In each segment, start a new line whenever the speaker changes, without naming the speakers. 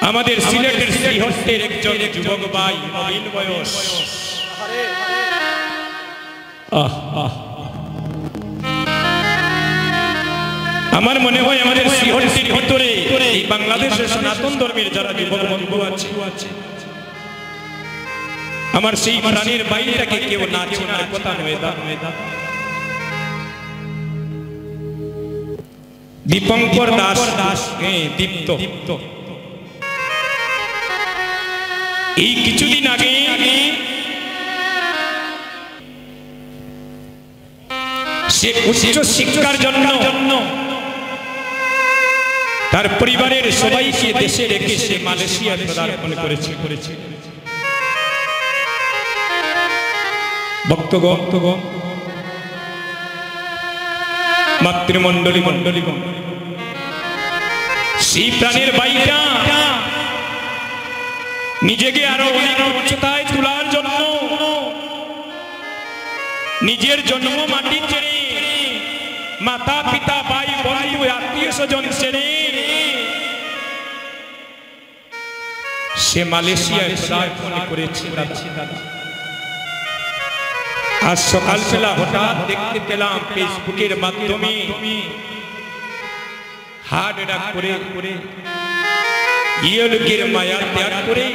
আমাদের সিলেটের শ্রীহট্টের একজন যুবক ভাই নবীন বয়স। আমার মনে হয় আমাদের শ্রীহট্টের ভিতরে এই বাংলাদেশের সনাতন ধর্মের যারা যুবক বন্ধু আছে, আমার সেই প্রাণীর বাইটাকে কেউ না চেনার কথা নয়। দীপঙ্কর দাস দীপ্ত এই কিছুদিন আগে সে উচ্চ শিক্ষার জন্য তার পরিবারের সবাইকে দেশে রেখে সে মালয়েশিয়া পদার্পণ করেছে। ভক্তগণ, মাতৃমণ্ডলী সেই প্রাণের বাইটা নিজেকে আরো অনেক উচ্চতায় তোলার জন্য নিজের জন্ম মাটি ছেড়ে, মাতা পিতা ভাই বন্ধু আত্মীয় স্বজন ছেড়ে সে মালয়েশিয়ায় পদার্পণ করেছে। আজ সকালবেলা হঠাৎ দেখতে পেলাম ফেসবুকের মাধ্যমে হার্ট অ্যাটাক করে ইহলোকের মায়া ত্যাগ করে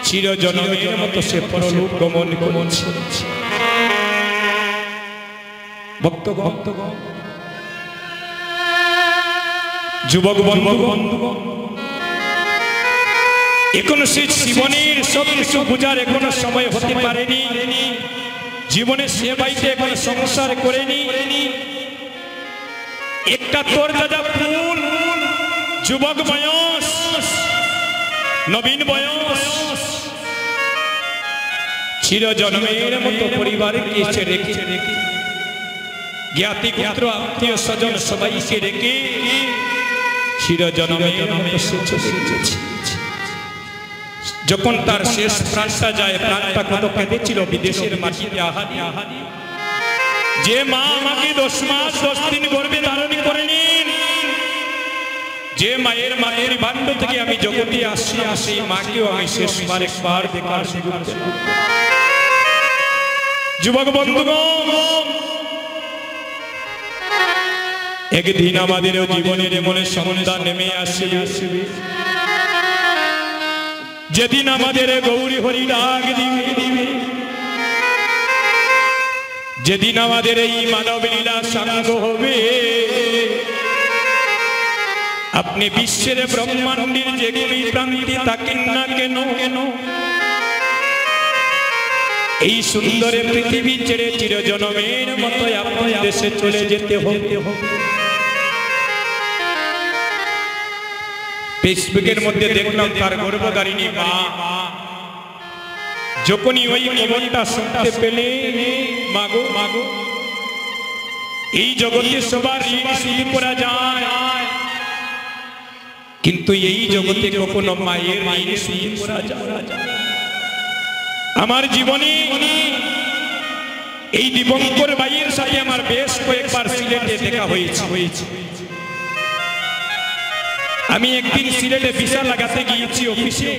চিরজন্মের মতো সে পরলোক গমন করেছে। ভক্তগণ, যুবক বন্ধুগণ, এখনো সে জীবনের সব কিছু বোঝার এখনো সময় হতে পারেনি। জীবনে সে বাইতে এখনো সংসার করেনি। একটা তোর দাদা ফুল যুবক বয়স, নবীন বয়স, চিরজন্মের মতো পরিবারকে রেখে, জ্ঞাতি গোত্র আত্মীয় স্বজন সবাইকে রেখে চিরজন্মের মতো সে চলে গেছে। যখন তার শেষ প্রাণটা যায়, প্রাণটা কত কেঁদেছিল বিদেশের মাটিতে। যে মা আমাকে 10 মাস 10 দিন গর্ভে ধারণ করেনি, যে মায়ের ভাণ্ড থেকে আমি জগতে আসি, সেই মাকেও আমি শেষবার একবার দেখার সুযোগ পেলাম। যুবক বন্ধুগণ, একদিন আমাদের জীবনের এমন সন্ধ্যা নেমে আসবে যেদিন আমাদের গৌরী হরি ডাক দিবে, যেদিন আমাদের এই মানব লীলা সাঙ্গ হবে। আপনি বিশ্বের ব্রহ্মাণ্ডের যে কোনো প্রান্তে থাকেন না কেন, এই সুন্দর পৃথিবী ছেড়ে চিরজন্মের মতো আপনার দেশে চলে যেতে হবে। ফেসবুকের মধ্যে দেখলাম তার গর্ভধারিণী মা যখনই ওই খবরটা শুনতে পেলে, মাগো এই জগতে সবার ঋণ শোধ করা যায়, কিন্তু এই জগতে কখনো মায়ের ঋণ শোধ করা যায় না। আমার জীবনে এই দীপঙ্কর ভাইয়ের সাথে আমার বেশ কয়েকবার সিলেটে দেখা হয়েছে। আমি একদিন সিলেটে ভিসা লাগাতে গিয়েছি অফিসে,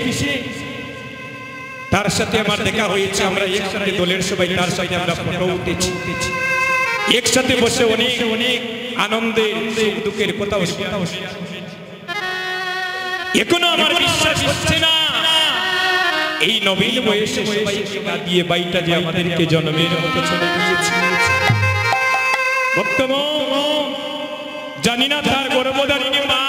তার সাথে আমার দেখা হয়েছে। আমরা একসাথে দলের সবাই তার সাথে আমরা ফটো উঠেছি, একসাথে বসে অনেক আনন্দে সুখ দুঃখের কথা হয়েছে। এখনো আমার বিশ্বাস হচ্ছে না এই নবীন বয়সে সবাইকে কাঁদিয়ে বাইটা যে আমাদেরকে জন্মের মতো চলে গিয়েছে। ভক্তগণ, জানি না তার গর্ভধারিণী মা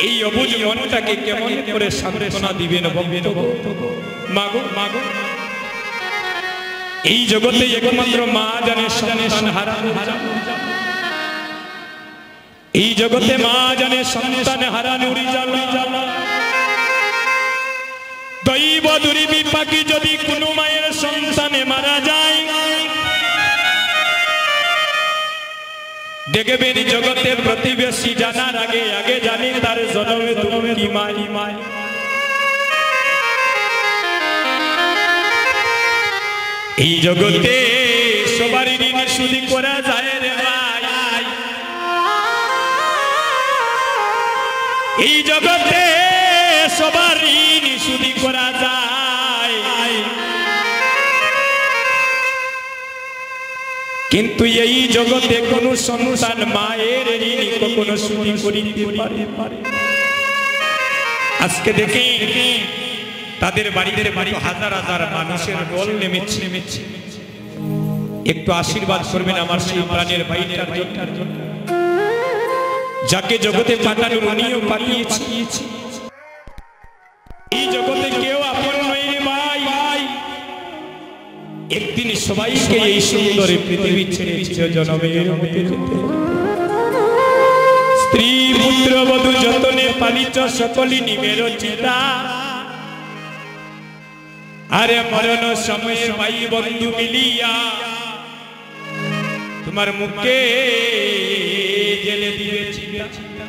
এই অবুঝ মনটাকে কেমন করে সান্ত্বনা দিবেন। মাগো, এই জগতে একমাত্র মা জানে সন্তান হারানো। এই জগতে মা জানে সন্তান হারানোর জ্বালা। দৈব দুর্বিপাকে যদি কোনো মায়ের সন্তানে মারা যায়, দেখবেন জগতে প্রতিবেশী জানার আগে জানি তার জন্মে তুমি কি মাই। এই জগতে সবার ঋণ শোধ করা যায় রে ভাই। এই জগতে সবার ঋণ শুধু করা যায়, কিন্তু এই জগতে কোন সন্তান মায়ের ঋণ কখনো শুধু করিতে পারে। আজকে দেখে তাদের বাড়িতে হাজার হাজার মানুষের দল নেমেছে। একটু আশীর্বাদ করবেন আমার সেই প্রাণের ভাইটার জন্য, যাকে জগতে পাঠানোর উনিও পাঠিয়েছে। এই জগতে কেউ আপন নয় রে ভাই, একদিন সবাইকে এই সুন্দর পৃথিবী ছেড়ে চিরজনমের মধ্যে যেতে। স্ত্রী পুত্র বধূ যতনে পালিত সকলি নিমের চিতা, আরে মরণ সময়ে ভাই বন্ধু মিলিয়া তোমার মুখে